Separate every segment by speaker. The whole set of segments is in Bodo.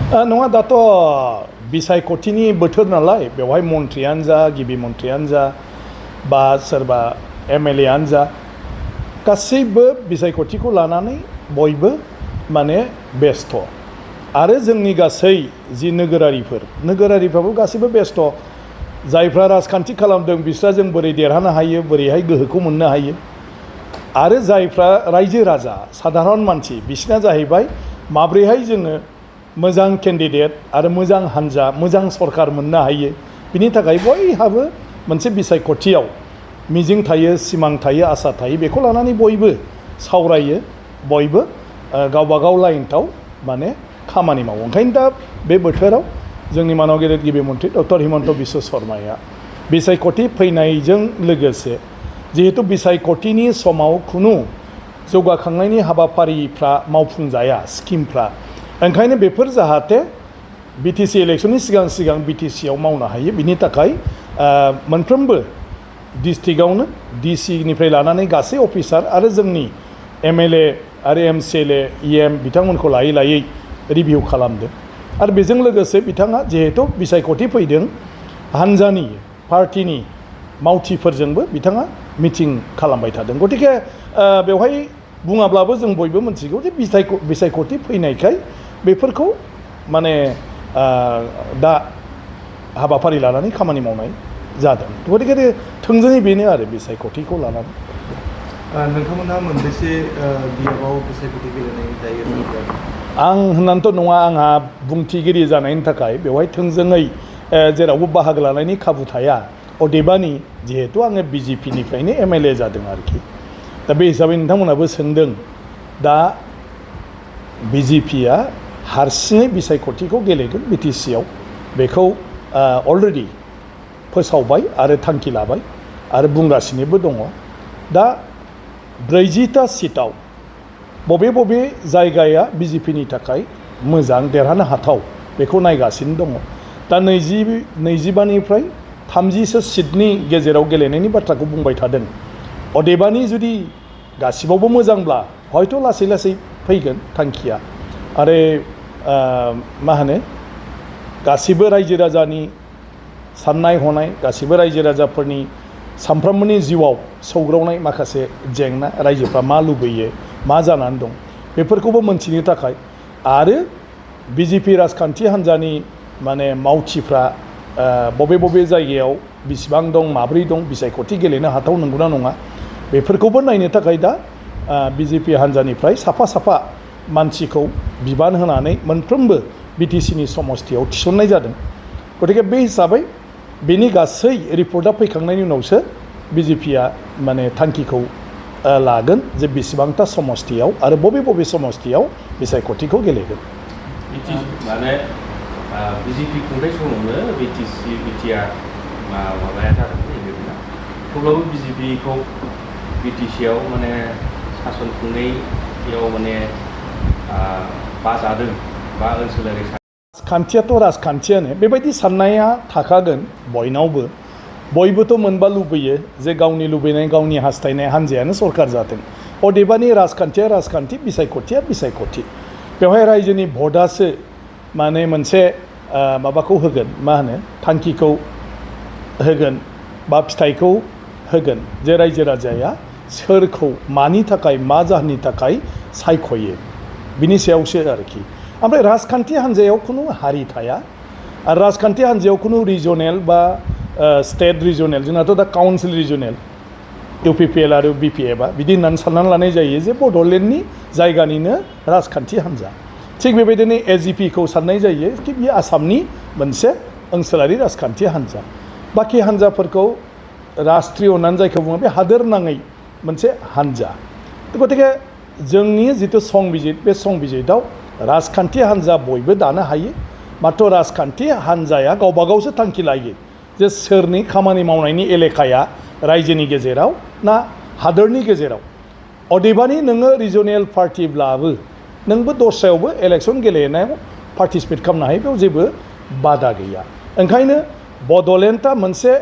Speaker 1: नङा दाथ' बिसायख'थिनि बोथोर नालाय बेवहाय मन्थ्रियानो जा गिबि मन्थ्रियानो जा बा सोरबा MLA आनो जा गासैबो बिसायख'थिखौ लानानै बयबो माने बेस्थ' आरो जोंनि गासै जि नोगोरारिफ्राबो गासैबो बेस्थ' जायफ्रा राजखान्थि खालामदों बिस्रा जों बोरै देरहानो हायो बोरैहाय गोहोखौ मोननो हायो आरो जायफ्रा रायजो राजा साधारन मानसि बिसिना जाहैबाय माब्रैहाय जोङो मोजां केन्डिडेट आरो मोजां हान्जा मोजां सरकार मोननो हायो बिनि थाखाय बयहाबो मोनसे बिसायख'थियाव मिजिं थायो सिमां थायो आसा थायो बेखौ लानानै बयबो सावरायो बयबो गावबा गाव लाइनआव माने खामानि मावो ओंखायनो दा बे बोथोराव जोंनि मानव गेदेर गिबि मन्थ्रि डक्टर हिमन्त बिश्व शर्माया बिसायख'थि फैनायजों लोगोसे जिहेतु बिसायख'थिनि समाव खुनु जौगाखांनायनि हाबाफारिफ्रा मावफुंजाया स्किमफ्रा ओंखायनो बेफोर जाहाथे BTC इलेक्शननि सिगां BTC आव मावनो हायो बिनि थाखाय मोनफ्रोमबो डिस्ट्रिक्टआवनो DC निफ्राय लानानै गासै अफिसार आरो जोंनि MLA आरो MCLA EM बिथांमोनखौ लायै रिभिउ खालामदों आरो बेजों लोगोसे बिथाङा जिहेतु बिसायख'थि फैदों हान्जानि पार्टिनि मावथिफोरजोंबो बिथाङा मिटिं खालामबाय थादों गतिके बेवहाय बुङाब्लाबो जों बयबो मिथिगौ जे बिसायख'थि फैनायखाय बेफोरखौ माने दा हाबाफारि लानानै खामानि मावनाय जादों गतिके थोंजोङै बेनो आरो बिसायख'थिखौ लानानै
Speaker 2: नोंथांमोनहा मोनबेसे बियाबाव बिसायख'थि गेलेनाय जायो
Speaker 1: आं होननानैथ' नङा आंहा बुंथिगिरि जानायनि थाखाय बेवहाय थोंजोङै जेरावबो बाहागो लानायनि खाबु थाया अदेबानि जिहेतु आङो BJP निफ्रायनो MLA जादों आरोखि दा बे हिसाबै नोंथांमोनाबो सोंदों दा BJPआ हारसिङै बिसायख'थिखौ गेलेगोन BTC आव बेखौ अलरेडि फोसावबाय आरो थांखि लाबाय आरो बुंगासिनोबो दङ दा 40टा सिटआव बबे जायगाया BJP नि थाखाय मोजां देरहानो हाथाव बेखौ नायगासिनो दङ दा 25निफ्राय 30सो सिटनि गेजेराव गेलेनायनि बाथ्राखौ बुंबाय थादों अदेबानि जुदि गासिबावबो मोजांब्ला हयथ' लासै फैगोन थांखिया आरो मा होनो गासिबो रायजो राजानि साननाय हनाय गासिबो रायजो राजाफोरनि सानफ्रोमबोनि जिउआव सौग्रावनाय माखासे जेंना रायजोफ्रा मा लुबैयो मा जानानै दं बेफोरखौबो मोनथिनो थाखाय आरो BJP राजखान्थि हान्जानि माने मावथिफ्रा बबे जायगायाव बिसिबां दं माब्रै दं बिसायख'थि गेलेनो हाथाव नंगौना नङा बेफोरखौबो नायनो थाखाय दा BJP हान्जानिफ्राय साफा मानसिखौ बिबान होनानै मोनफ्रोमबो BTC नि समस्थियाव थिसननाय जादों गतिके बे हिसाबै बेनि गासै रिपर्टआ फैखांनायनि उनावसो BJPआ माने थांखिखौ लागोन जे बेसेबांथा समस्थियाव आरो बबे समस्थियाव बिसायख'थिखौ गेलेगोन
Speaker 3: माने BJP खुंथाय समावनो BTR माबाया जादों थेवब्लाबो BJPखौ BTC आव माने सासन खुंनायाव माने बाजादों बा ओनसोलारि
Speaker 1: राजखान्थियाथ' राजखान्थियानो बेबायदि साननाया थाखागोन बयनावबो बयबोथ' मोनबा लुबैयो जे गावनि लुबैनाय गावनि हास्थायनाय हान्जायानो सरकार जाथों अदेबानि राजखान्थिया राजखान्थि बिसायख'थिया बिसायख'थि बेवहाय रायजोनि भटआसो माने मोनसे माबाखौ होगोन मा होनो थांखिखौ होगोन बा फिथाइखौ होगोन जे रायजो राजाया सोरखौ मानि थाखाय मा जाहोननि थाखाय सायख'यो बिनि सायावसो आरोखि ओमफ्राय राजखान्थि हान्जायाव खुनु हारि थाया आरो राजखान्थि हान्जायाव खुनु रिजनेल बा स्टेट रिजनेल जोंनाथ' दा काउन्सिल रिजनेल UPPL आरो BPFआ बिदि होननानै साननानै लानाय जायो जे बड'लेण्डनि जायगानिनो राजखान्थि हान्जा थिग बेबायदिनो AGP खौ साननाय जायो कि बियो आसामनि मोनसे ओनसोलारि राजखान्थि हान्जा बाखि हान्जाफोरखौ राष्ट्रीय होननानै जायखौ बुङो बे हादोर नाङै मोनसे हान्जा गतिके जोंनि जिथु संबिजित बे संबिजिताव राजखान्थि हान्जा बयबो दानो हायो मात्र राजखान्थि हान्जाया गावबा गावसो थांखि लायो जे सोरनि खामानि मावनायनि एलेकाया रायजोनि गेजेराव ना हादोरनि गेजेराव अदेबानि नोङो रिजनेल पार्टिब्लाबो नोंबो दस्रायावबो इलेक्सन गेलेनायाव पार्टिसिपेट खालामनो हायो बेयाव जेबो बादा गैया ओंखायनो बड'लेण्डआ मोनसे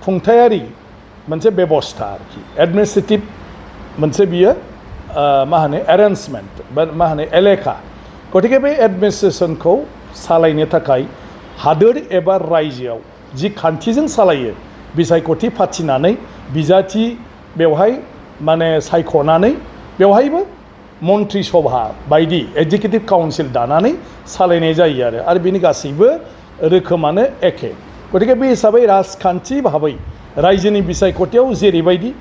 Speaker 1: खुंथायारि मोनसे बेबस्था आरोखि एडमिनिस्ट्रेटिभ मोनसे बियो मा होनो एरेन्जमेन्ट बा मा होनो एलेका गतिके बे एडमिनिस्ट्रेसनखौ सालायनो थाखाय हादोर एबा रायजोआव जि खान्थिजों सालायो बिसायख'थि फाथिनानै बिजाथि बेवहाय माने सायख'नानै बेवहायबो मन्त्रि सभा बायदि एग्जिकिउटिभ काउन्सिल दानानै सालायनाय जायो आरो बेनि गासैबो रोखोमानो एखे गतिके बे हिसाबै राजखान्थि भाबै रायजोनि बिसायख'थियाव जेरैबायदि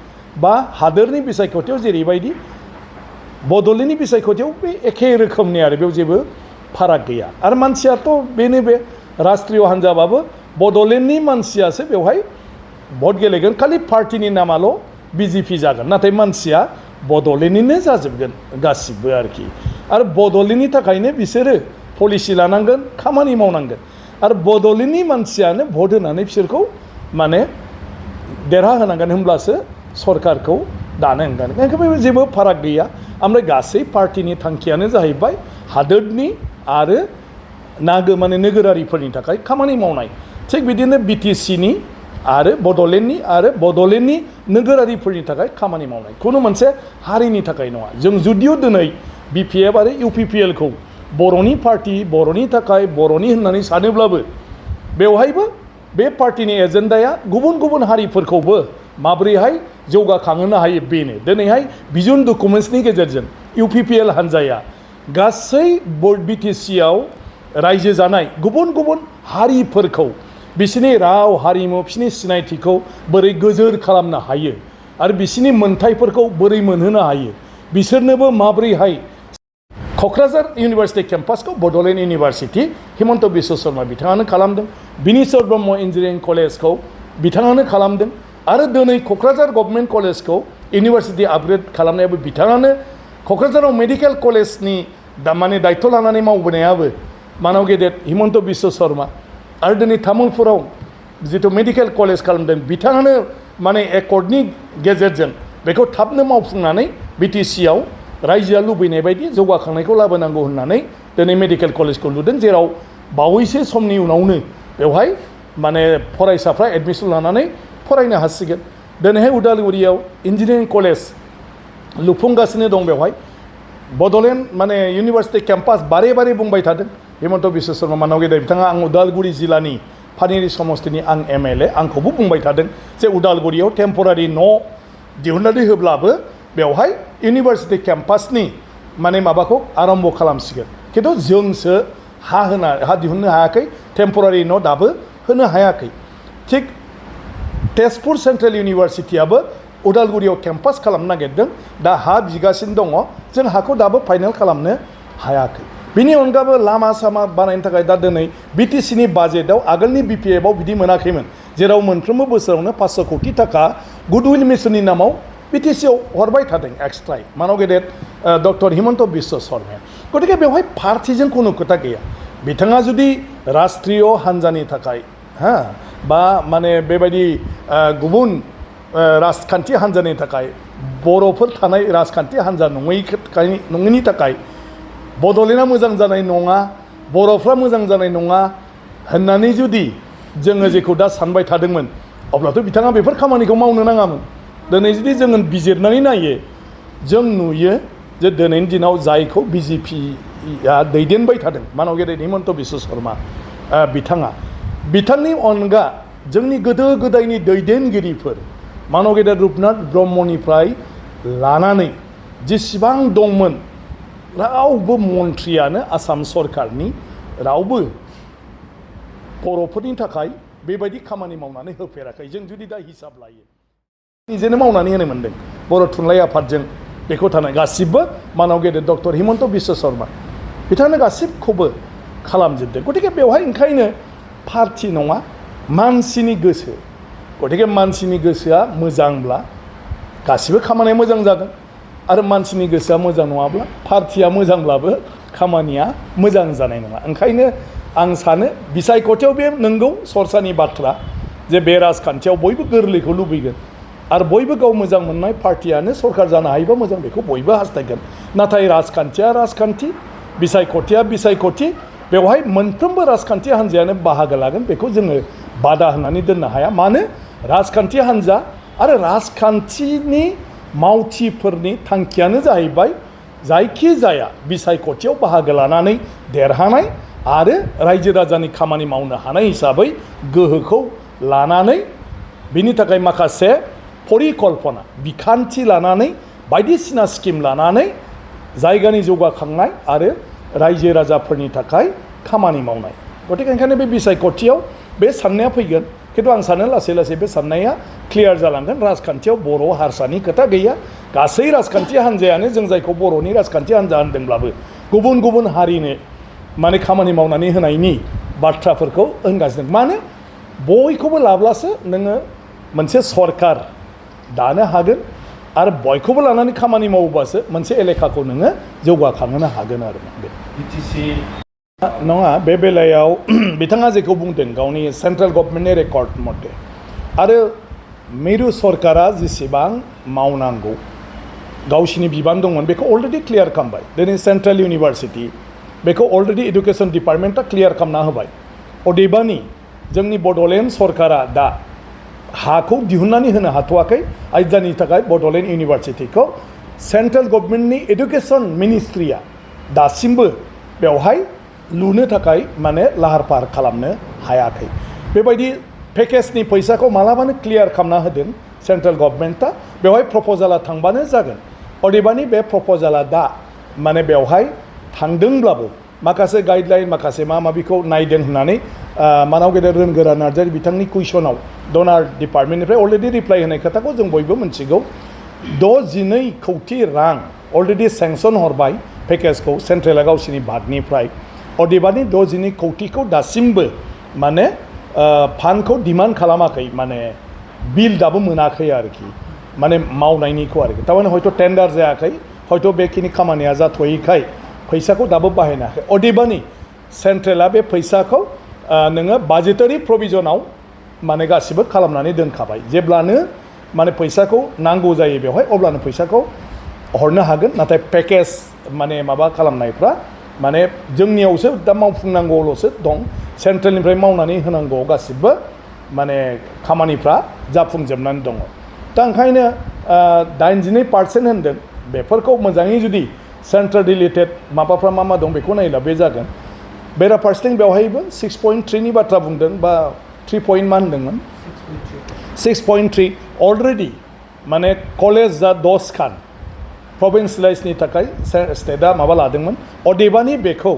Speaker 1: बा हादोरनि बिसायख'थियाव जेरैबायदि बड'लेण्डनि बिसायख'थियाव बे एखे रोखोमनि आरो बेयाव जेबो फाराग गैया आरो मानसियाथ' बेनो बे राष्ट्रीय हान्जाबाबो बड'लेण्डनि मानसियासो बेवहाय भट गेलेगोन खालि पार्टिनि नामाल' बिजेपि जागोन नाथाय मानसिया बड'लेण्डनिनो जाजोबगोन गासिबो आरो बड'लेण्डनि थाखायनो बिसोरो पलिसि लानांगोन खामानि मावनांगोन आरो बड'लेण्डनि मानसियानो भट होनानै बिसोरखौ माने देरहाहोनांगोन होमब्लासो सरकारखौ दानो होगोन ओंखायनो जेबो फाराग गैया ओमफ्राय गासै पार्टिनि थांखियानो जाहैबाय हादोरनि आरो माने नोगोरारिफोरनि थाखाय खामानि मावनाय थिग बिदिनो बिटिसिनि आरो बड'लेण्डनि नोगोरारिफोरनि थाखाय खामानि मावनाय खुनु मोनसे हारिनि थाखाय नङा जों जुदिअ दिनै बिपिएफ आरो इउपिपिएलखौ बर'नि पार्टि बर'नि थाखाय बर'नि होननानै सानोब्लाबो बेवहायबो बे पार्टिनि एजेन्डाया गुबुन गुबुन हारिफोरखौबो माबोरैहाय जौगाखांहोनो हायो बेनो दिनैहाय भिजन डकुमेन्ट्सनि गेजेरजों इउपिपिएल हान्जाया गासै बिटिसिआव रायजो जानाय गुबुन गुबुन हारिफोरखौ बिसिनि राव हारिमु बिसिनि सिनायथिखौ बोरै गोजोर खालामनो हायो आरो बिसिनि मोनथायफोरखौ बोरै मोनहोनो हायो बिसोरनोबो माबोरैहाय क'क्राझार इउनिभार्सिटि केम्पासखौ बड'लेण्ड इउनिभार्सिटि हिमन्त बिश्व शर्मा बिथाङानो खालामदों बिनिस्वर ब्रह्म इन्जिनियारिं कलेजखौ बिथाङानो खालामदों आरो दिनै क'क्राझार गभर्नमेन्ट कलेजखौ इउनिभार्सिटि आपग्रेड खालामनायाबो बिथाङानो क'क्राझाराव मेडिकेल कलेजनि माने दायथ' लानानै मावबोनायाबो मानव गेदेर हिमन्त बिश्व शर्मा आरो दिनै तामुलपुराव जिथु मेडिकेल कलेज खालामदों बिथाङानो माने एकर्डनि गेजेरजों बेखौ थाबनो मावफुंनानै बिटिसिआव रायजोआ लुबैनाय बायदि जौगाखांनायखौ लाबोनांगौ होननानै दिनै मेडिकेल कलेजखौ लुदों जेराव बावैसो समनि उनावनो बेवहाय माने फरायसाफ्रा एडमिसन लानानै फरायनो हासिगोन दिनैहाय उदालगुरियाव इन्जिनियारिं कलेज लुफुंगासिनो दं बेवहाय बड'लेण्ड माने इउनिभार्सिटि केम्पास बारे बारे बुंबाय थादों हिमन्त बिश्व शर्मा मानव गेदेर बिथाङा आं उदालगुरि जिल्लानि पानेरि समस्तिनि आं एमएलए आंखौबो बुंबाय थादों जे उदालगुरियाव टेम्परारि न' दिहुननानै होब्लाबो बेवहाय इउनिभार्सिटि केम्पासनि माने माबाखौ आरम्भ खालामसिगोन खिन्थु जोंसो हा दिहुननो हायाखै टेम्परारि न' दाबो होनो हायाखै थिग तेजपुर सेन्ट्रेल इउनिभार्सिटियाबो उदालगुरियाव केम्पास खालामनो नागिरदों दा हा बिगासिनो दङ जों हाखौ दाबो फाइनेल खालामनो हायाखै बिनि अनगाबो लामा सामा बानायनो थाखाय दा दिनै बिटिसिनि बाजेटआव आगोलनि बिपिएफआव बिदि मोनाखैमोन जेराव मोनफ्रोमबो बोसोरावनो 500 कोटि थाखा गुडविल मिशननि नामाव बिटिसिआव हरबाय थादों एक्सट्राय मानव गेदेर डक्टर हिमन्त बिश्व शर्माया गतिके बेवहाय पार्टिजों खुनु खोथा गैया बिथाङा जुदि राष्ट्रीय हान्जानि थाखाय बा माने बेबायदि गुबुन राजखान्थि हान्जानि थाखाय बर'फोर थानाय राजखान्थि हान्जा नङैनि थाखाय बड'लेण्डआ मोजां जानाय नङा बर'फ्रा मोजां जानाय नङा होननानै जुदि जोङो जेखौ दा सानबाय थादोंमोन अब्लाथ' बिथाङा बेफोर खामानिखौ मावनो नाङामोन दिनै जुदि जोङो बिजिरनानै नायो जों नुयो जे दिनैनि दिनाव जायखौ बिजेपिया दैदेनबाय थादों मानव गेदेर हिमन्त बिश्व शर्मा बिथांनि अनगा जोंनि गोदो गोदायनि दैदेनगिरिफोर मानव गेदेर रुपनाथ ब्रह्मनिफ्राय लानानै जेसेबां दंमोन रावबो मन्थ्रियानो आसाम सरकारनि रावबो बर'फोरनि थाखाय बेबायदि खामानि मावनानै होफेराखै जों जुदि दा हिसाब लायो निजेनो मावनानै होनो मोनदों बर' थुनलाइ आफादजों बेखौ थानाय गासिबो मानव गेदेर डक्टर हिमन्त बिश्व शर्मा बिथांनो गासिबखौबो खालामजोबदों गतिके बेवहाय ओंखायनो पार्टि नङा मानसिनि गोसो गतिके मानसिनि गोसोआ मोजांब्ला गासिबो खामानिया मोजां जागोन आरो मानसिनि गोसोआ मोजां नङाब्ला पार्टिया मोजांब्लाबो खामानिया मोजां जानाय नङा ओंखायनो आं सानो बिसायख'थियाव बे नंगौ सरसानि बाथ्रा जे बे राजखान्थियाव बयबो गोरलैखौ लुबैगोन आरो बयबो गाव मोजां मोननाय पार्टियानो सरकार जानो हायोबा मोजां बेखौ बयबो हास्थायगोन नाथाय राजखान्थिया राजखान्थि बिसायख'थिया बिसायख'थि बेवहाय मोनफ्रोमबो राजखान्थि हान्जायानो बाहागो लागोन बेखौ जोङो बादा होनानै दोननो हाया मानो राजखान्थि हान्जा आरो राजखान्थिनि मावथिफोरनि थांखियानो जाहैबाय जायखिजाया बिसायख'थियाव बाहागो लानानै देरहानाय आरो रायजो राजानि खामानि मावनो हानाय हिसाबै गोहोखौ लानानै बिनि थाखाय माखासे परिकल्पना बिखान्थि लानानै बायदिसिना स्किम लानानै जायगानि जौगाखांनाय आरो रायजो राजाफोरनि थाखाय खामानि मावनाय गतिके ओंखायनो बे बिसायख'थियाव बे साननाया फैगोन खिन्थु आं सानो लासै लासै बे साननाया क्लियार जालांगोन राजखान्थियाव बर' हारसानि खोथा गैया गासै राजखान्थि हान्जायानो जों जायखौ बर'नि राजखान्थि हान्जा होनदोंब्लाबो गुबुन गुबुन हारिनो माने खामानि मावनानै होनायनि बाथ्राफोरखौ होनगासिनो मानो बयखौबो लाब्लासो नोङो मोनसे सरकार दानो हागोन आरो बयखौबो लानानै खामानि मावोबासो मोनसे एलेकाखौ नोङो जौगाखांहोनो हागोन आरो बे
Speaker 3: बिटिसि
Speaker 1: नङा बे बेलायाव बिथाङा जेखौ बुंदों गावनि सेन्ट्रेल गभर्नमेन्टनि रेकर्ड मथे आरो मिरु सरकारा जेसेबां मावनांगौ गावसिनि बिबान दंमोन बेखौ अलरेडि क्लियार खालामबाय दिनै सेन्ट्रेल इउनिभार्सिटि बेखौ अलरेडि एडुकेसन डिपार्टमेन्टआ क्लियार खालामना होबाय अदेबानि जोंनि बड'लेण्ड सरकारा दा हाखौ दिहुननानै होनो हाथ'वाखै आयदानि थाखाय बड'लेण्ड इउनिभार्सिटिखौ सेन्ट्रेल गभर्नमेन्टनि एडुकेसन मिनिस्ट्रिया दासिमबो बेवहाय लुनो थाखाय माने लाहार फाहार खालामनो हायाखै बेबायदि पेकेजनि फैसाखौ मालाबानो क्लियार खालामना होदों सेन्ट्रेल गभर्नमेन्टआ बेवहाय प्रप'जाला थांबानो जागोन अदेबानि बे प्रप'जाला दा माने बेवहाय थांदोंब्लाबो माखासे गाइडलाइन माखासे माबिखौ नायदों होननानै मानाव गेदेर रोनगोरा नार्जारि बिथांनि कुइसनाव डनार डिपार्टमेन्टनिफ्राय अलरेडि रिप्लाइ होनाय खोथाखौ जों बयबो मिथिगौ 62 कौटि रां अलरेडि सेंसन हरबाय पेकेजखौ सेन्ट्रेला गावसिनि भागनिफ्राय अदेबानि 62 कौटिखौ दासिमबो माने फान्डखौ डिमान्ड खालामाखै माने बिल दाबो मोनाखै आरोखि माने मावनायनिखौ आरोखि थारमाने हयथ' टेन्डार जायाखै हयथ' बेखिनि खामानिया जाथ'यैखाय फैसाखौ दाबो बाहायनो हायाखै अदेबानि सेन्ट्रेला बे फैसाखौ नोङो बाजेटारि प्रभिजनाव माने गासिबो खालामनानै दोनखाबाय जेब्लानो माने फैसाखौ नांगौ जायो बेवहाय अब्लानो फैसाखौ हरनो हागोन नाथाय पेकेज माने माबा खालामनायफ्रा माने जोंनियावसो दा मावफुंनांगौल'सो दं सेन्ट्रेलनिफ्राय मावनानै होनांगौ गासिबो माने खामानिफ्रा जाफुंजोबनानै दङ दा ओंखायनो 92% होनदों बेफोरखौ मोजाङै जुदि सेन्ट्रेल रिलेटेड माबाफ्रा मा दं बेखौ नायला बे जागोन बेराफारसेथिं बेवहायबो 6.3 नि बाथ्रा बुंदों बा 3 पइन्ट मा होनदोंमोन 6.3 अलरेडि माने कलेज जा 10 खान प्रभिन्सियेलाइजनि थाखाय स्टेटआ माबा लादोंमोन अदेबानि बेखौ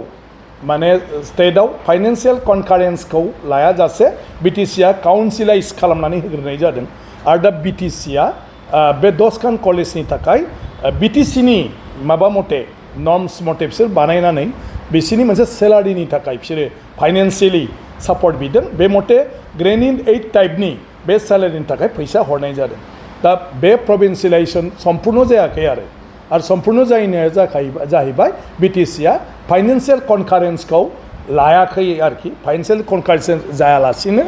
Speaker 1: माने स्टेटआव फाइनान्सियेल कनकारेन्सखौ लायाजासे बिटिसिआ काउन्सिलाइज खालामनानै होग्रोनाय जादों आरो दा बिटिसिआ बे 10 खान कलेजनि थाखाय बिटिसिनि माबा मथे नर्म्स मथे बिसोर बानायनानै बिसोरनि मोनसे सेलारिनि थाखाय बिसोरो फाइनान्सियेलि सापर्ट बिदों बे मथे ग्रेड इन 8 टाइपनि बे सेलारिनि थाखाय फैसा हरनाय जादों दा बे प्रभिन्सियेलाइजेसन सम्पुर्ण जायाखै आरो सम्पुर्ण जायैनाया जाहैबाय बिटिसिआ फाइनान्सियेल कनकारेन्सखौ लायाखै आरोखि फाइनान्सियेल कनकारेन्स जायालासिनो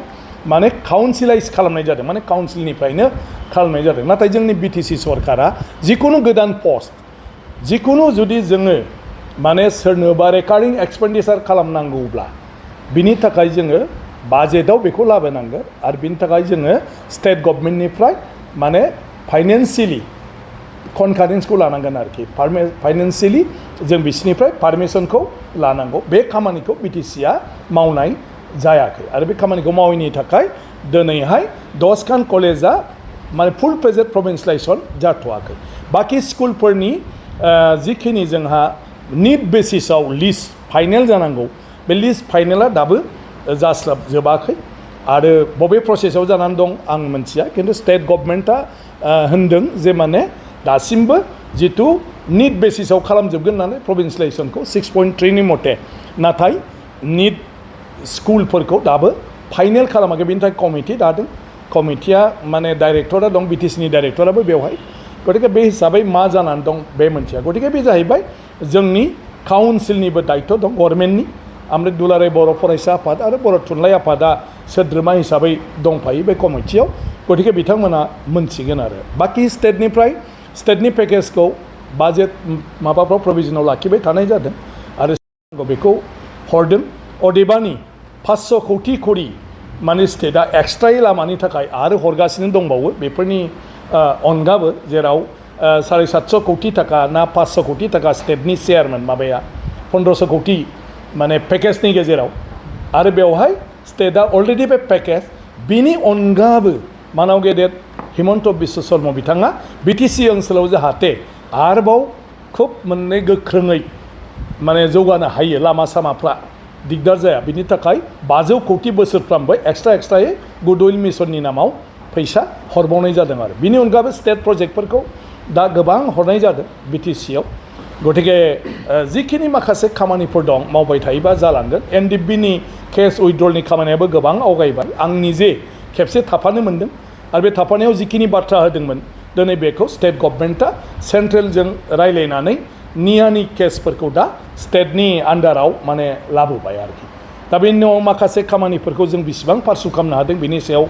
Speaker 1: माने काउन्सिलाइज खालामनाय जादों माने काउन्सिलनिफ्रायनो खालामनाय जादों नाथाय जोंनि बिटिसि सरकारा जिकुनु गोदान पस्ट जिकुनु जुदि जोङो माने सोरनोबा रेकारिं एक्सपेन्डिचार खालामनांगौब्ला बिनि थाखाय जोङो बाजेटआव बेखौ लाबोनांगोन आरो बिनि थाखाय जोङो स्टेट गभर्नमेन्टनिफ्राय माने फाइनान्सियेलि कनकारेन्सखौ लानांगोन आरोखि फाइनान्सियेलि जों बिसोरनिफ्राय पारमिसनखौ लानांगौ बे खामानिखौ बिटिसिआ मावनाय जायाखै आरो बे खामानिखौ मावैनि थाखाय दिनैहाय 10 खान कलेजा माने फुल प्रेजेड प्रभिन्सियेलाइजेसन जाथ'वाखै बाखि स्कुलफोरनि जिखिनि जोंहा निड बेसिसाव लिस्ट फाइनेल जानांगौ बे लिस्ट फाइनेला दाबो जास्लाबजोबाखै आरो बबे प्रसेसआव जानानै दं आं मिथिया खिन्थु स्टेट गभर्नमेन्टआ होनदों जे माने दासिमबो जितु निड बेसिसाव खालामजोबगोन होननानै प्रभिन्सियेलाइजेसनखौ 6.3 नि मथे नाथाय निड स्कुलफोरखौ दाबो फाइनेल खालामाखै बेनि थाखाय कमिटि दादों कमिटिया माने डाइरेक्टरा दं बिटिसिनि डाइरेक्टराबो बेवहाय गतिके बे हिसाबै मा जानानै दं बे मोनथिया गतिके बे जाहैबाय जोंनि काउन्सिलनिबो दायित्व दं गभर्नमेन्टनि ओमफ्राय दुलाराय बर' फरायसा आफाद आरो बर' थुनलाइ आफादा सोद्रोमा हिसाबै दंफायो बे कमिटियाव गतिके बिथांमोना मोनथिगोन आरो बाखि स्टेटनि पेकेजखौ बाजेट माबाफ्राव प्रभिजनाव लाखिबाय थानाय जादों आरो बेखौ हरदों अदेबानि 500 कौटि करि माने स्टेटआ एक्सट्रायै लामानि थाखाय आरो हरगासिनो दंबावो बेफोरनि अनगाबो जेराव 750 कौटि थाखा ना 500 कौटि थाखा स्टेटनि चेयारमोन माबाया 1500 कौटि माने पेकेजनि गेजेराव आरो बेवहाय स्टेटआ अलरेडि बे पेकेज बिनि अनगाबो मानाव गेदेर हिमन्त बिश्व शर्मा बिथाङा बिटिसि ओनसोलाव जाहाथे आरोबाव खुब मोननै गोख्रोङै माने जौगानो हायो लामा सामाफ्रा दिगदार जाया बिनि थाखाय 500 कोटी बोसोरफ्रामबो एक्सट्रायै गुडविल मिशननि नामाव फैसा हरबावनाय जादों आरो बिनि अनगाबो स्टेट प्रजेक्टफोरखौ दा गोबां हरनाय जादों बिटिसिआव गतिके जिखिनि माखासे खामानिफोर दं मावबाय थायोबा जालांगोन एनडिबिनि केस उइथड्रलनि खामानियाबो गोबां आवगायबाय आं निजे खेबसे थाफानो मोनदों आरो बे थाफानायाव जिखिनि बाथ्रा होदोंमोन दिनै बेखौ स्टेट गभर्नमेन्टआ सेन्ट्रेलजों रायलायनानै नियानि केसफोरखौ दा स्टेटनि आन्डाराव माने लाबोबाय आरोखि दा बेनि उनाव माखासे खामानिफोरखौ जों बेसेबां पारसु खालामनो हादों बिनि सायाव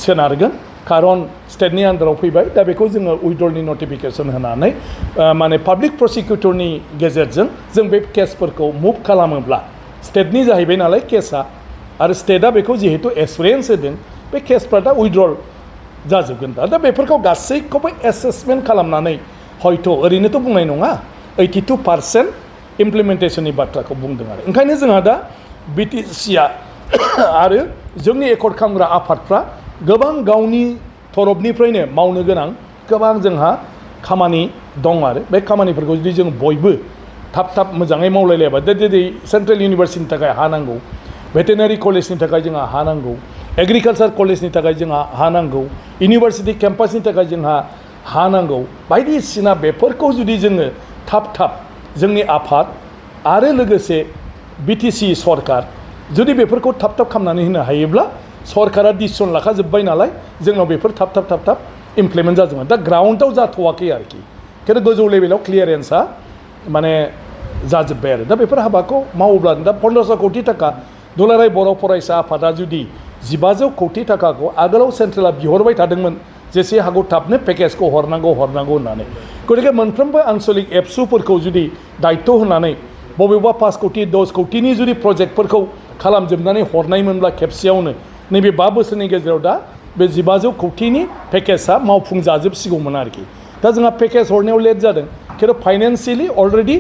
Speaker 1: सोनारगोन खारन स्टेटनि आन्डाराव फैबाय दा बेखौ जोङो उइथड्रलनि नटिफिकेसन होनानै माने पाब्लिक प्रसिकिउटरनि गेजेरजों जों बे केसफोरखौ मुभ खालामोब्ला स्टेटनि जाहैबाय नालाय केसआ आरो स्टेटआ बेखौ जिहेतु एसुरेन्स होदों बे केसफ्रा दा उइथड्रल जाजोबगोन दा बेफोरखौ गासैखौबो एसेसमेन्ट खालामनानै हयथ' ओरैनोथ' बुंनाय नङा 82% इमप्लिमेन्टेसननि बाथ्राखौ बुंदों आरो ओंखायनो जोंहा दा बिटिसिआ आरो जोंनि एकर्ड खालामग्रा आफादफ्रा गोबां गावनि थरफनिफ्रायनो मावनो गोनां गोबां जोंहा खामानि दं आरो बे खामानिफोरखौ जुदि जों बयबो थाब मोजाङै मावलायलायबा जेरै सेन्ट्रेल इउनिभार्सिटिनि थाखाय हा नांगौ भेटेनारि कलेजनि थाखाय जोंहा हा नांगौ एग्रिकालसार कलेजनि थाखाय जोंहा हा नांगौ इउनिभार्सिटि केम्पासनि थाखाय जोंहा हा नांगौ बायदिसिना बेफोरखौ जुदि जोङो थाब जोंनि आफाद आरो लोगोसे बिटिसि सरकार जुदि बेफोरखौ थाब खालामनानै होनो हायोब्ला सरकारा डिसिसन लाखाजोब्बाय नालाय जोंनाव बेफोर थाब इमप्लिमेन्ट जाजोबगोन दा ग्राउन्डआव जाथ'वाखै आरोखि खिन्थु गोजौ लेभेलाव क्लियारेन्सआ माने जाजोब्बाय आरो दा बेफोर हाबाखौ मावोब्ला दा 1500 कोटी थाखा दुलाराय बर' फरायसा आफादा जुदि 1500 कोटी थाखाखौ आगोलाव सेन्ट्रेला बिहरबाय थादोंमोन जेसे हागौ थाबनो पेकेजखौ हरनांगौ होननानै गतिके मोनफ्रोमबो आन्चलिक एबसुफोरखौ जुदि दायित्व होनानै बबेबा 5 कोटी 10 कोटीनि जुदि प्रजेक्टफोरखौ खालामजोबनानै हरनायमोनब्ला खेबसेयावनो नैबे 5 बोसोरनि गेजेराव दा बे 1500 कोटीनि पेकेजआ मावफुंजाजोबसिगौमोन आरोखि दा जोंहा पेकेज हरनायाव लेट जादों खिन्थु फाइनेन्सियेलि अलरेडि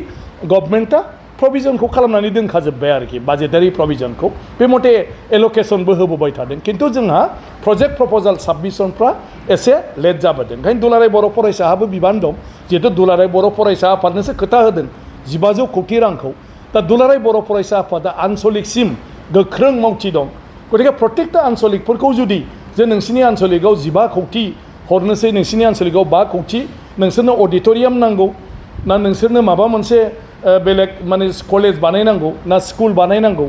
Speaker 1: गभर्नमेन्टआ प्रभिजनखौ खालामनानै दोनखाजोब्बाय आरोखि बाजेटारि प्रभिजनखौ बे मथे एलकेसनबो होबोबाय थादों खिन्थु जोंहा प्रजेक्ट प्रप'जाल साबमिसनफ्रा एसे लेट जाबोदों ओंखायनो दुलाराय बर' फरायसाहाबो बिबान दं जिहेतु दुलाराय बर' फरायसा आफादनोसो खोथा होदों 1500 कोटी रांखौ दा दुलाराय बर' फरायसा आफादा आन्चलिकसिम गोख्रों मावथि दं गतिके प्रत्येकटा आन्चलिकफोरखौ जुदि जे नोंसिनि आन्चलिकआव 15 कोटी हरनोसै नोंसिनि आन्चलिकआव 5 कोटी नोंसोरनो अडिट'रियाम नांगौ ना नोंसोरनो माबा मोनसे बेलेग माने कलेज बानायनांगौ ना स्कुल बानायनांगौ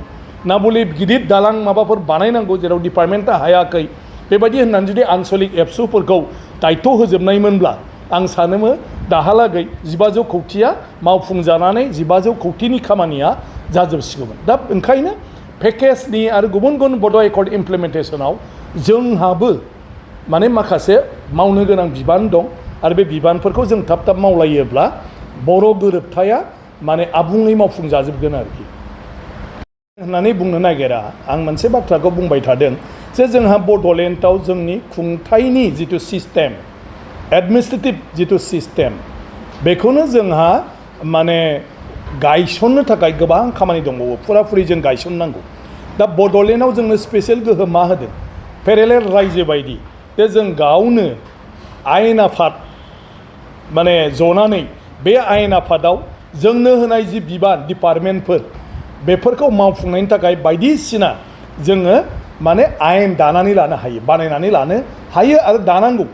Speaker 1: ना बले गिदिर दालां माबाफोर बानायनांगौ जेराव डिपार्टमेन्टआ हायाखै बेबायदि होननानै जुदि आन्चलिक एबसुफोरखौ दायित्व होजोबनायमोनब्ला आं सानोमोन दाहालागै 1500 कोटीया मावफुंजानानै 1500 कोटीनि खामानिया जाजोबसिगौमोन दा ओंखायनो पेकेजनि आरो गुबुन बड' एकर्ड इमप्लिमेन्टेसनाव जोंहाबो माने माखासे मावनो गोनां बिबान दं आरो बे बिबानफोरखौ जों थाब मावलायोब्ला बर' गोरोबथाया माने आबुङै मावफुंजाजोबगोन आरोखि होननानै बुंनो नागिरा आं मोनसे बाथ्राखौ बुंबाय थादों जे जोंहा बड'लेण्डआव जोंनि खुंथायनि जिथु सिस्टेम एडमिनिस्ट्रेटिभ जिथु सिस्टेम बेखौनो जोंहा माने गायसननो थाखाय गोबां खामानि दंबावो फुराफुरि जों गायसननांगौ दा बड'लेण्डआव जोंनो स्पेसियेल गोहोम मा होदों पेरेलेल रायजो बायदि जे जों गावनो आयेन आफाद माने जनानै बे आयेन आफादाव जोंनो होनाय जि बिबान डिपार्टमेन्टफोर बेफोरखौ मावफुंनायनि थाखाय बायदिसिना जोङो माने आयेन दानानै लानो हायो बानायनानै लानो हायो आरो दानांगौ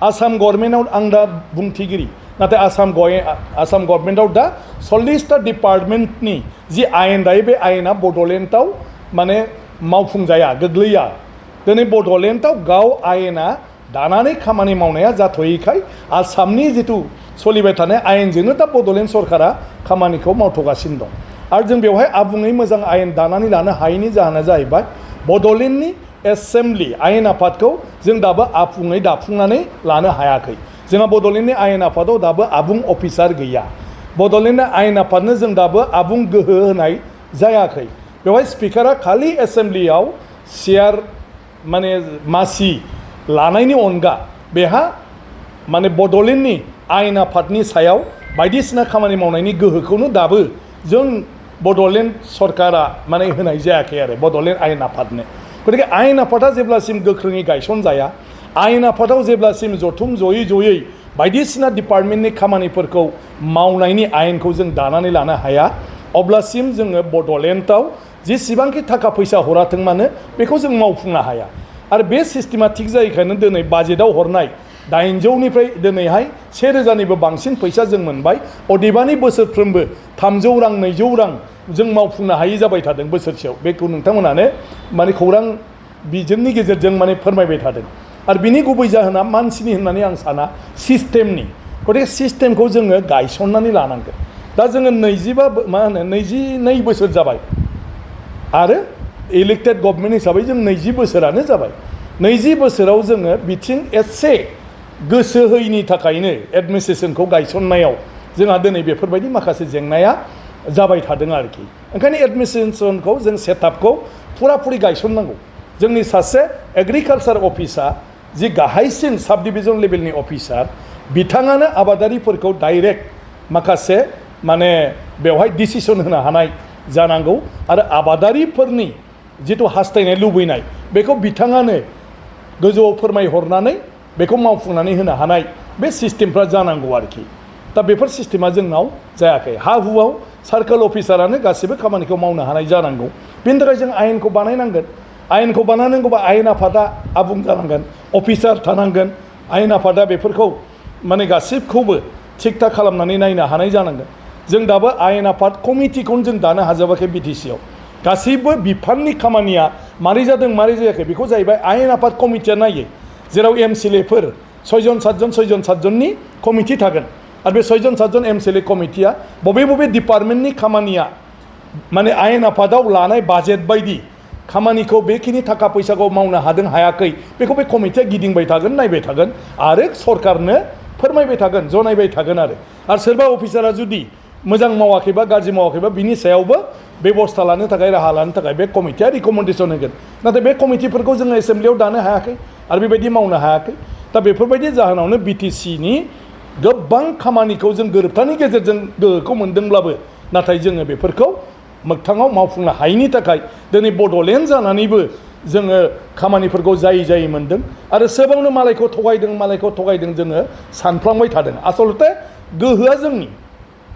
Speaker 1: आसाम गभर्नमेन्टआव आं दा बुंथिगिरि नाथाय आसाम गभर्नमेन्टआव दा 40टा डिपार्टमेन्टनि जि आयेन दायो बे आयेना बड'लेण्डआव माने मावफुंजाया गोग्लैया दिनै बड'लेण्डआव गाव आयेना दानानै खामानि मावनाया जाथ'यैखाय आसामनि जिथु सोलिबाय थानाय आयेनजोंनो दा बड'लेण्ड सरकारा खामानिखौ मावथ'गासिनो दं आरो जों बेवहाय आबुङै मोजां आयेन दानानै लानो हायैनि जाहोना जाहैबाय बड'लेण्डनि एसेम्ब्लि आयेन आफादखौ जों दाबो आबुङै दाफुंनानै लानो हायाखै जोंहा बड'लेण्डनि आयेन आफादाव दाबो आबुं अफिसार गैया बड'लेण्डनि आयेन आफादनो जों दाबो आबुं गोहो होनाय जायाखै बेवहाय स्पिकारा खालि एसेम्ब्लियाव चेयार माने मासि लानायनि अनगा बेहा माने बड'लेण्डनि आयेन आफादनि सायाव बायदिसिना खामानि मावनायनि गोहोखौनो दाबो जों बड'लेण्ड सरकारा माने होनाय जायाखै आरो बड'लेण्ड आयेन आफादनो गतिके आयेन आफादा जेब्लासिम गोख्रोङै गायसनजाया आयेन आफादाव जेब्लासिम जथुम जयै बायदिसिना डिपार्टमेन्टनि खामानिफोरखौ मावनायनि आयेनखौ जों दानानै लानो हाया अब्लासिम जोङो बड'लेण्डआव जेसेबांखि थाखा फैसा हराथों मानो बेखौ जों मावफुंनो हाया आरो बे सिस्टेमा थिग जायैखायनो दिनै बाजेटआव हरनाय 800निफ्राय दिनैहाय 1000निबो बांसिन फैसा जों मोनबाय अदेबानि बोसोरफ्रोमबो 300 रां 200 रां जों मावफुंनो हायि जाबाय थादों बोसोरसेयाव बेखौ नोंथांमोनानो माने खौरां बिजोंनि गेजेरजों माने फोरमायबाय थादों आरो बिनि गुबै जाहोना मानसिनि होननानै आं साना सिस्टेमनि गतिके सिस्टेमखौ जोङो गायसननानै लानांगोन दा जोङो 22 बोसोर जाबाय आरो इलेक्टेड गभर्नमेन्ट हिसाबै जों 20 बोसोरानो जाबाय 20 बोसोराव जोङो बिथिं एसे गोसो होयिनि थाखायनो एडमिनिस्ट्रेसनखौ गायसननायाव जोंहा दिनै बेफोरबायदि माखासे जेंनाया जाबाय थादों आरोखि ओंखायनो एडमिनिस्ट्रेसनखौ जों सेटआपखौ फुराफुरि गायसननांगौ जोंनि सासे एग्रिकालचार अफिसार जि गाहायसिन साब डिभिजन लेभेलनि अफिसार बिथाङानो आबादारिफोरखौ डाइरेक्ट माखासे माने बेवहाय डिसिसन होनो हानाय जानांगौ आरो आबादारिफोरनि जिथु हास्थायनाय लुबैनाय बेखौ बिथाङानो गोजौआव फोरमायहरनानै बेखौ मावफुंनानै होनो हानाय बे सिस्टेमफ्रा जानांगौ आरोखि दा बेफोर सिस्टेमा जोंनाव जायाखै हा हुआव सार्कोल अफिसारानो गासिबो खामानिखौ मावनो हानाय जानांगौ बेनि थाखाय जों आयेनखौ बानायनांगोन आयेनखौ बानायनांगौबा आयेन आफादा आबुं जानांगोन अफिसार थानांगोन आयेन आफादा बेफोरखौ माने गासिबखौबो थिग थाक खालामनानै नायनो हानाय जानांगोन जों दाबो आयेन आफाद कमिटिखौनो जों दानो हाजोबाखै बिटिसिआव गासैबो बिफाननि खामानिया मारै जादों मारै जायाखै बेखौ जाहैबाय आयेन आफाद कमिटिया नायो जेराव एमसिएलएफोर 6 जन 7 जननि कमिटि थागोन आरो बे 6 जन 7 जन एमसिएलए कमिटिया बबे डिपार्टमेन्टनि खामानिया माने आयेन आफादाव लानाय बाजेट बायदि खामानिखौ बेखिनि थाखा फैसाखौ मावनो हादों हायाखै बेखौ बे कमिटिया गिदिंबाय थागोन नायबाय थागोन आरो सरकारनो फोरमायबाय थागोन जनायबाय थागोन आरो सोरबा अफिसारा जुदि मोजां मावाखैबा गाज्रि मावाखैबा बिनि सायावबो बेबस्था लानो थाखाय राहा लानो थाखाय बे कमिटिया रिकमेन्डेसन होगोन नाथाय बे कमिटिफोरखौ जोङो एसेम्ब्लियाव दानो हायाखै आरो बेबायदि मावनो हायाखै दा बेफोरबायदि जाहोनावनो बिटिसिनि गोबां खामानिखौ जों गोरोबथानि गेजेरजों गोहोखौ मोनदोंब्लाबो नाथाय जोङो बेफोरखौ मोगथाङाव मावफुंनो हायैनि थाखाय दिनै बड'लेण्ड जानानैबो जोङो खामानिफोरखौ जायै मोनदों आरो सोबावनो मालायखौ थगायदों जोङो सानफ्लांबाय थादों आसलते गोहोआ जोंनि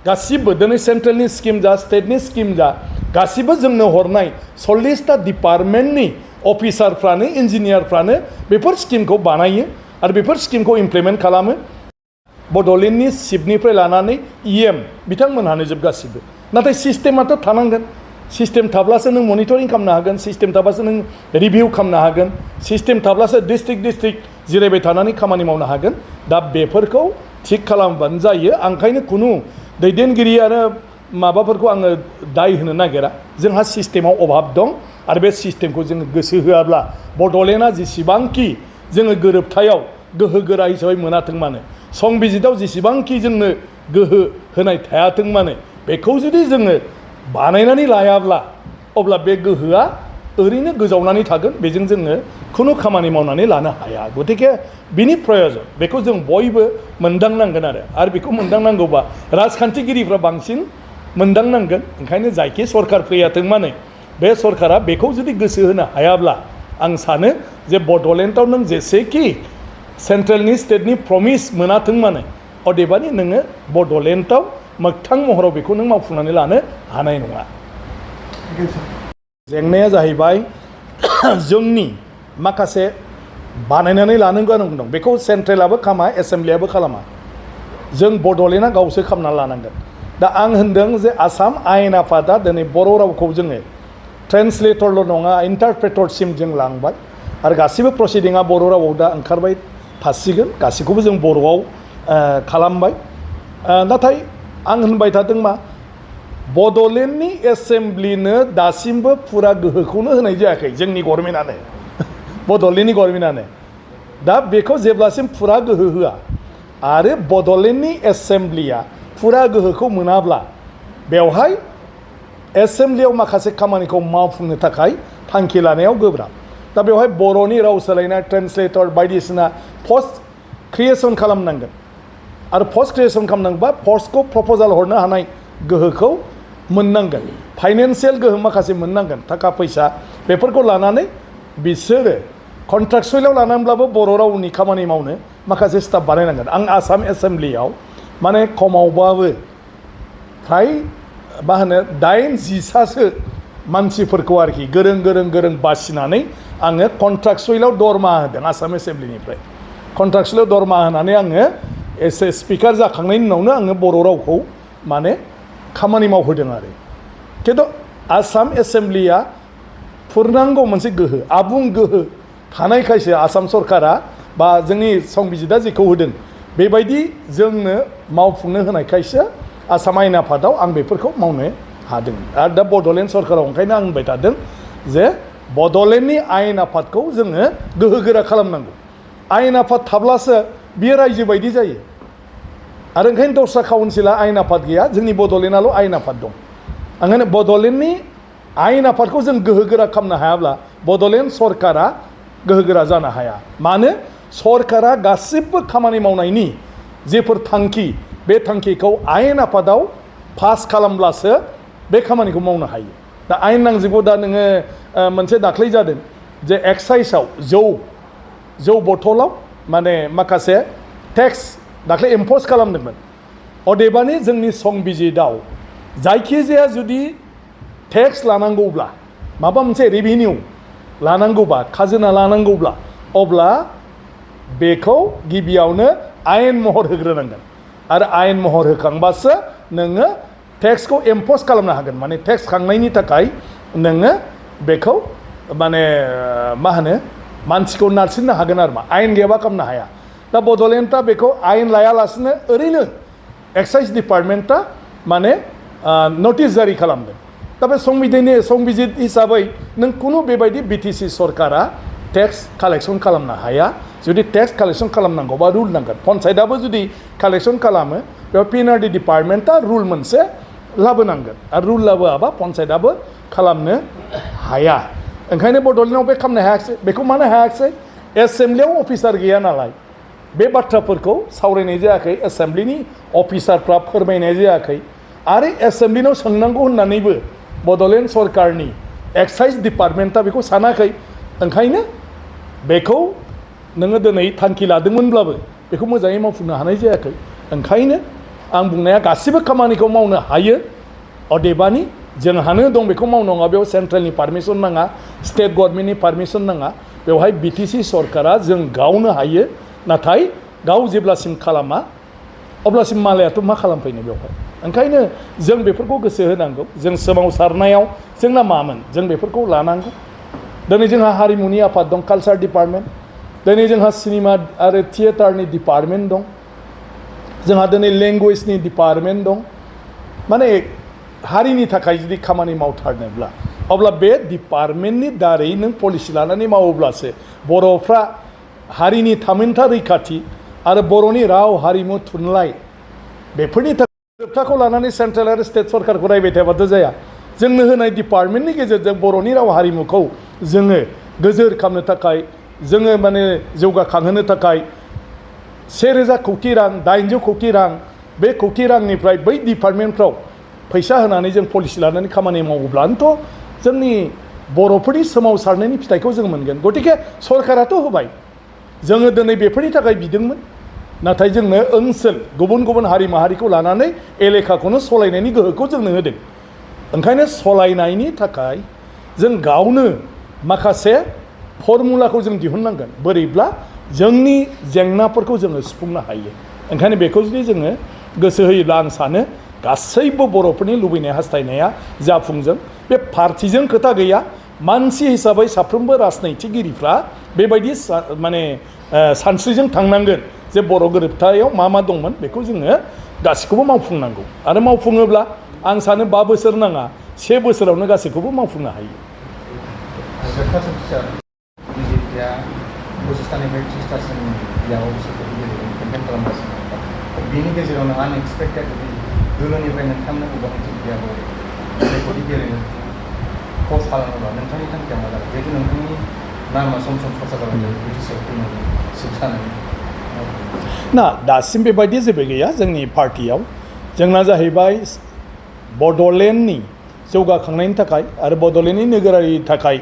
Speaker 1: गासिबो दिनै सेन्ट्रेलनि स्किम जा स्टेटनि स्किम जा गासिबो जोंनो हरनाय 40टा डिपार्टमेन्टनि अफिसारफ्रानो इन्जिनियारफ्रानो बेफोर स्किमखौ बानायो आरो बेफोर स्किमखौ इमप्लिमेन्ट खालामो बड'लेण्डनि चिफनिफ्राय लानानै इएम बिथांमोनहानो जोब गासिबो नाथाय सिस्टेमाथ' थानांगोन सिस्टेम थाब्लासो नों मनिटरिं खालामनो हागोन सिस्टेम थाब्लासो नों रिभिउ खालामनो हागोन सिस्टेम थाब्लासो डिस्ट्रिक्ट जिरायबाय थानानै खामानि मावनो हागोन दा बेफोरखौ थिग खालामबानो जायो ओंखायनो खुनु दैदेनगिरि आरो माबाफोरखौ आङो दाय होनो नागिरा जोंहा सिस्टेमाव अभाब दं आरो बे सिस्टेमखौ जोङो गोसो होआब्ला बड'लेण्डआ जेसेबांखि जोङो गोरोबथायाव गोहो गोरा हिसाबै मोनाथों मानो संबिजिताव जेसेबांखि जोंनो गोहो होनाय थायाथों मानो बेखौ जुदि जोङो बानायनानै लायाब्ला अब्ला बे गोहोआ ओरैनो गोजावनानै थागोन बेजों जोङो खुनु खामानि मावनानै लानो हाया गतिके बिनि प्रयजन बेखौ जों बयबो मोनदांनांगोन आरो बेखौ मोनदांनांगौबा राजखान्थिगिरिफ्रा बांसिन मोनदांनांगोन ओंखायनो जायखि सरकार फैयाथों मानो बे सरकारा बेखौ जुदि गोसो होनो हायाब्ला आं सानो जे बड'लेण्डआव नों जेसेखि सेन्ट्रेलनि स्टेटनि प्रमिस मोनाथों मानो अदेबानि नोङो बड'लेण्डआव मोगथां महराव बेखौ नों मावफुंनानै लानो हानाय नङा जेंनाया जाहैबाय जोंनि माखासे बानायनानै लानो गोनां दं बेखौ सेन्ट्रेलाबो खालामा एसेम्ब्लियाबो खालामा जों बड'लेण्डआ गावसो खालामनानै लानांगोन दा आं होनदों जे आसाम आयेन आफादा दिनै बर' रावखौ जोङो ट्रेन्सलेटरल' नङा इन्टारप्रेटरसिम जों लांबाय आरो गासिबो प्रसिडिंआ बर' रावाव दा ओंखारबाय थासिगोन गासैखौबो जों बर'आव खालामबाय नाथाय आं होनबाय थादों मा बड'लेण्डनि एसेम्ब्लिनो दासिमबो फुरा गोहोखौनो होनाय जायाखै जोंनि गभर्नमेन्टआनो बड'लेण्डनि गभर्नमेन्टआनो दा बेखौ जेब्लासिम फुरा गोहो होआ आरो बड'लेण्डनि एसेम्ब्लिया फुरा गोहोखौ मोनाब्ला बेवहाय एसेम्ब्लियाव माखासे खामानिखौ मावफुंनो थाखाय थांखि लानायाव गोब्राब दा बेवहाय बर'नि राव सोलायनाय ट्रेन्सलेटर बायदिसिना पस्ट क्रिएसन खालामनांगोन आरो पस्ट क्रिएसन खालामनांगौबा पस्टखौ प्रप'जाल हरनो हानाय गोहोखौ मोननांगोन फाइनान्सियेल गोहो माखासे मोननांगोन थाखा फैसा बेफोरखौ लानानै बिसोरो कन्ट्राक्चुवेलाव लानानैब्लाबो बर' रावनि खामानि मावनो माखासे स्टाफ बानायनांगोन आं आसाम एसेम्ब्लियाव माने खमावबाबो फ्राय मा होनो 8-10सासो मानसिफोरखौ आरोखि गोरों बासिनानै आङो कन्ट्राक्चुवेलाव दरमाहा होदों आसाम एसेम्ब्लिनिफ्राय कन्ट्राक्चुवेलाव दरमाहा होनानै आङो एसे स्पिकार जाखांनायनि उनावनो आङो बर' रावखौ माने खामानि मावहोदों आरो खिन्थु आसाम एसेम्ब्लिया फुरनांगौ मोनसे गोहो आबुं गोहो थानायखायसो आसाम सरकारा बा जोंनि संबिजिदा जेखौ होदों बेबायदि जोंनो मावफुंनो होनायखायसो आसाम आयेन आफादाव आं बेफोरखौ मावनो हादों आरो दा बड'लेण्ड सरकाराव ओंखायनो आं होनबाय थादों जे बड'लेण्डनि आयेन आफादखौ जोङो गोहोगोरा खालामनांगौ आयेन आफाद थाब्लासो बियो रायजो बायदि जायो आरो ओंखायनो दस्रा काउन्सिला आयेन आफाद गैया जोंनि बड'लेण्डआल' आयेन आफाद दं ओंखायनो बड'लेण्डनि आयेन आफादखौ जों गोहोगोरा खालामनो हायाब्ला बड'लेण्ड सरकारा गोहोगोरा जानो हाया मानो सरकारा गासिबो खामानि मावनायनि जेफोर थांखि बे थांखिखौ आयेन आफादाव पास खालामब्लासो बे खामानिखौ मावनो हायो दा आयेन नांजोबगौ दा नोङो मोनसे दाख्लै जादों जे एक्साइसआव जौ बथलाव माने माखासे टेक्स दाख्लै इम्प'ज खालामदोंमोन अदेबानि जोंनि संबिजिदाव जायखिजाया जुदि टेक्स लानांगौब्ला माबा मोनसे रेभिनिउ लानांगौबा खाजोना लानांगौब्ला अब्ला बेखौ गिबियावनो आयेन महर होग्रोनांगोन आरो आयेन महर होखांबासो नोङो टेक्सखौ इम्प'ज खालामनो हागोन माने टेक्स खांनायनि थाखाय नोङो बेखौ माने मा होनो मानसिखौ नारसिननो हागोन आरो मा आयेन गैयाबा खालामनो हाया दा बड'लेण्डआ बेखौ आयेन लायालासिनो ओरैनो एक्साइज डिपार्टमेन्टआ माने नटिस जारि खालामदों दा बे संबिजित हिसाबै नों खुनु बेबायदि बिटिसि सरकारा टेक्स कालेक्सन खालामनो हाया जुदि टेक्स कालेक्सन खालामनांगौबा रुल नांगोन पन्सायतआबो जुदि कालेक्सन खालामो बेयाव पिएनआरडि डिपार्टमेन्टआ रुल मोनसे लाबोनांगोन आरो रुल लाबोआबा पन्सायतआबो खालामनो हाया ओंखायनो बड'लेण्डआव बे खालामनो हायाखिसै बेखौ मानो हायाखिसै एसेम्ब्लियाव अफिसार गैया नालाय बे बाथ्राफोरखौ सावरायनाय जायाखै एसेम्ब्लिनि अफिसारफ्रा फोरमायनाय जायाखै आरो एसेम्ब्लिनाव सोंनांगौ होननानैबो बड'लेण्ड सरकारनि एक्साइज डिपार्टमेन्टआ बेखौ सानाखै ओंखायनो बेखौ नोङो दिनै थांखि लादोंमोनब्लाबो बेखौ मोजाङै मावफुंनो हानाय जायाखै ओंखायनो आं बुंनाया गासिबो खामानिखौ मावनो हायो अदेबानि जोंहानो दं बेखौ मावनाङा बेयाव सेन्ट्रेलनि पारमिसन नाङा स्टेट गभर्नमेन्टनि पारमिसन नाङा बेवहाय बिटिसि सरकारा जों गावनो हायो नाथाय गाव जेब्लासिम खालामा अब्लासिम मालायाथ' मा खालामफैनो बेवहाय ओंखायनो जों बेफोरखौ गोसो होनांगौ जों सोमावसारनायाव जोंना मामोन जों बेफोरखौ लानांगौ दिनै जोंहा हारिमुनि आफाद दं कालचार डिपार्टमेन्ट दिनै जोंहा सिनेमा आरो थियेटारनि डिपार्टमेन्ट दं जोंहा दिनै लेंगुवेजनि डिपार्टमेन्ट दं माने हारिनि थाखाय जुदि खामानि मावथारनोब्ला अब्ला बे डिपार्टमेन्टनि दारै नों पलिसि लानानै मावोब्लासो बर'फ्रा हारिनि थामोनथा रैखाथि आरो बर'नि राव हारिमु थुनलाइ बेफोरनि थाखाय जोबथाखौ लानानै सेन्ट्रेल आरो स्टेट सरकारखौ रायबाय थाबाथ' जाया जोंनो होनाय डिपार्टमेन्टनि गेजेरजों बर'नि राव हारिमुखौ जोङो गोजोर खालामनो थाखाय जोङो माने जौगाखांहोनो थाखाय 1000 कौटि रां 800 कौटि रां बे कौटि रांनिफ्राय बै डिपार्टमेन्टफ्राव फैसा होनानै जों पलिसि लानानै खामानि मावोब्लानोथ' जोंनि बर'फोरनि सोमावसारनायनि फिथाइखौ जों मोनगोन गतिके सरकाराथ' होबाय जोङो दिनै बेफोरनि थाखाय बिदोंमोन नाथाय जोंनो ओनसोल गुबुन गुबुन हारि माहारिखौ लानानै एलेखाखौनो सलायनायनि गोहोखौ जोंनो होदों ओंखायनो सलायनायनि थाखाय जों गावनो माखासे फर्मुलाखौ जों दिहुननांगोन बोरैब्ला जोंनि जेंनाफोरखौ जोङो सुफुंनो हायो ओंखायनो बेखौ जुदि जोङो गोसो होयोब्ला आं सानो गासैबो बर'फोरनि लुबैनाय हास्थायनाया जाफुंजों बे पार्टिजों खोथा गैया मानसि हिसाबै साफ्रोमबो राजनैतिगिरिफ्रा बेबायदि माने सानस्रिजों थांनांगोन जे बर' गोरोबथायाव मा दंमोन बेखौ जोङो गासैखौबो मावफुंनांगौ आरो मावफुङोब्ला आं सानो 5 बोसोर नाङा 1 बोसोरावनो गासैखौबो मावफुंनो हायो
Speaker 2: बिजेपिया 25निफ्राय 30थासिम बियाव बिसायख'थि गेलेनो केम्पेइन खालामगासिनो बेनि गेजेरावनो आनएक्सपेक्टेड दोलोनिफ्राय नोंथांनो बबेबा मोनसे बियाव बिसायख'थि गेलेनो पस्ट खालामोब्ला नोंथांनि थांखिया मा जागोन जिहेतु नोंथांनि नामा सम सरसा जाबाय बिटिसिआव फैनानै सिबसानानै ना
Speaker 1: दासिम बेबायदि जेबो गैया जोंनि पार्टियाव जोंना जाहैबाय बड'लेण्डनि जौगाखांनायनि थाखाय आरो बड'लेण्डनि नोगोरारिनि थाखाय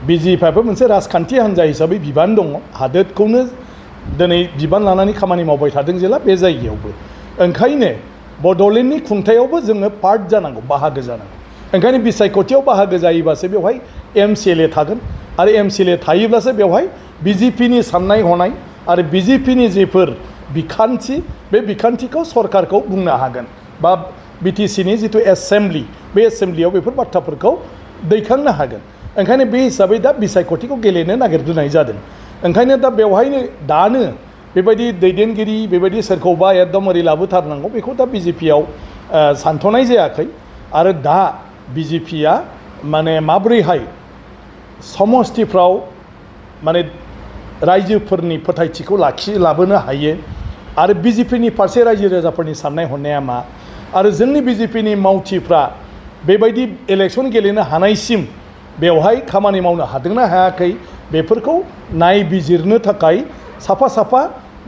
Speaker 1: बिजेपिआबो मोनसे राजखान्थि हान्जा हिसाबै बिबान दङ हादोरखौनो दिनै बिबान लानानै खामानि मावबाय थादों जेला बे जायगायावबो ओंखायनो बड'लेण्डनि खुंथायावबो जोङो पार्ट जानांगौ बाहागो जानांगौ ओंखायनो बिसायख'थियाव बाहागो जायोबासो बेवहाय एमसिएलए थागोन आरो एमसिएलए थायोब्लासो बेवहाय बिजेपिनि साननाय हनाय आरो बिजेपिनि जेफोर बिखान्थि बे बिखान्थिखौ सरकारखौ बुंनो हागोन बा बिटिसिनि जिथु एसेम्ब्लि बे एसेम्ब्लियाव बेफोर बाथ्राफोरखौ दैखांनो हागोन ओंखायनो बे हिसाबै दा बिसायख'थिखौ गेलेनो नागिरग्रोनाय जादों ओंखायनो दा बेवहायनो दानो बेबायदि दैदेनगिरि बेबायदि सोरखौबा एकदम ओरै लाबोथारनांगौ बेखौ दा बिजेपियाव सानथ'नाय जायाखै आरो दा बिजेपिया माने माब्रैहाय समस्तिफ्राव माने रायजोफोरनि फोथायथिखौ लाबोनो हायो आरो बिजेपिनि फारसे रायजो राजाफोरनि साननाय हनाया मा आरो जोंनि बिजेपिनि मावथिफ्रा बेबायदि इलेक्सन गेलेनो हानायसिम बेवहाय खामानि मावनो हादोंना हायाखै बेफोरखौ नायबिजिरनो थाखाय साफा साफा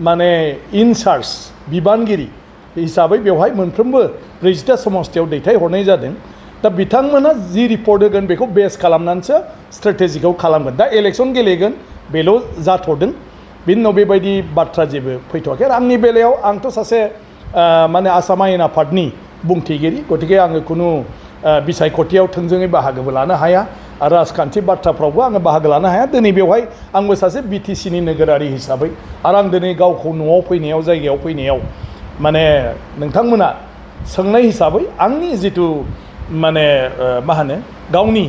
Speaker 1: माने इनचार्ज बिबानगिरि हिसाबै बेवहाय मोनफ्रोमबो 40टा समस्तियाव दैथायहरनाय जादों दा बिथांमोना जि रिपर्ट होगोन बेखौ बेस खालामनानैसो स्ट्रेटेजिखौ खालामगोन दा इलेक्सन गेलेगोन बेल' जाथ'दों बिनि उनाव बेबायदि बाथ्रा जेबो फैथ'वाखै आरो आंनि बेलायाव आंथ' सासे माने आसाम आयेन आफादनि बुंथिगिरि गतिके आङो खुनु बिसायख'थियाव थोंजोङै बाहागोबो लानो हाया आरो राजखान्थि बाथ्राफ्रावबो आङो बाहागो लानो हाया दिनै बेवहाय आंबो सासे बिटिसिनि नोगोरारि हिसाबै आरो आं दिनै गावखौ न'आव फैनायाव जायगायाव फैनायाव माने नोंथांमोना सोंनाय हिसाबै आंनि जिथु माने मा होनो गावनि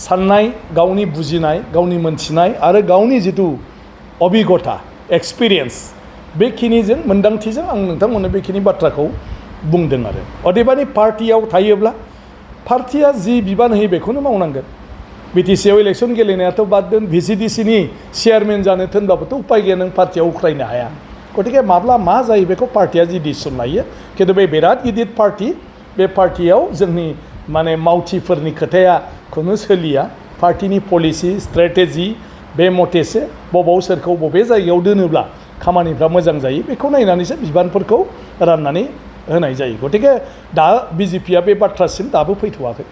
Speaker 1: साननाय गावनि बुजिनाय गावनि मोनथिनाय आरो गावनि जिथु अभिगथा एक्सपिरियेन्स बेखिनिजों मोन्दांथिजों आं नोंथांमोननो बेखिनि बाथ्राखौ बुंदों आरो अदेबानि पार्टियाव थायोब्ला पार्टिया जि बिबान होयो बेखौनो मावनांगोन बिटिसिआव इलेक्सन गेलेनायाथ' बाद दोन भिसिडिसिनि चेयारमेन जानो थिनब्लाबोथ' उपाय गैया नों पार्टियाव उख्रायनो हाया गतिके माब्ला मा जायो बेखौ पार्टिया जि डिसिसन लायो खिन्थु बे बिराद गिदिर पार्टि बे पार्टियाव जोंनि माने मावथिफोरनि खोथाया खुनु सोलिया पार्टिनि पलिसि स्ट्रेटेजि बे मथेसो बबाव सोरखौ बबे जायगायाव दोनोब्ला खामानिफ्रा मोजां जायो बेखौ नायनानैसो बिबानफोरखौ राननानै होनाय जायो गतिके दा बिजेपिया बे बाथ्रासिम दाबो फैथ'वाखै